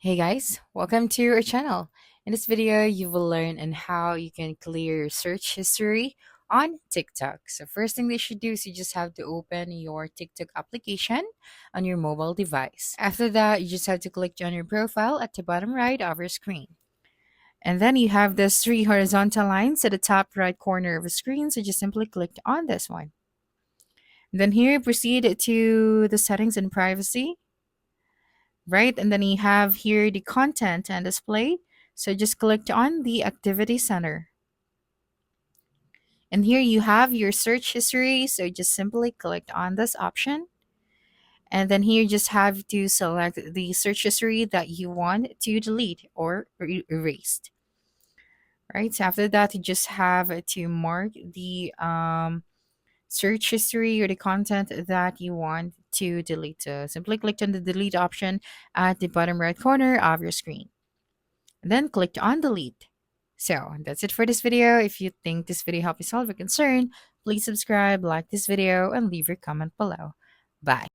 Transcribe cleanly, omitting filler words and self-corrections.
Hey guys, welcome to our channel. In this video, you will learn on how you can clear your search history on TikTok. So first thing that you should do is you just have to open your TikTok application on your mobile device. After that, you just have to click on your profile at the bottom right of your screen. And then you have these three horizontal lines at the top right corner of the screen, so just simply click on this one. Then here, proceed to the settings and privacy, right? And then you have here the content and display. So just click on the activity center. And here you have your search history. So just simply click on this option. And then here you just have to select the search history that you want to delete or erase. Right. So after that, you just have to mark the search history or the content that you want to delete. So simply click on the delete option at the bottom right corner of your screen. And then click on delete. So that's it for this video. If you think this video helped you solve your concern, please subscribe, like this video, and leave your comment below. Bye.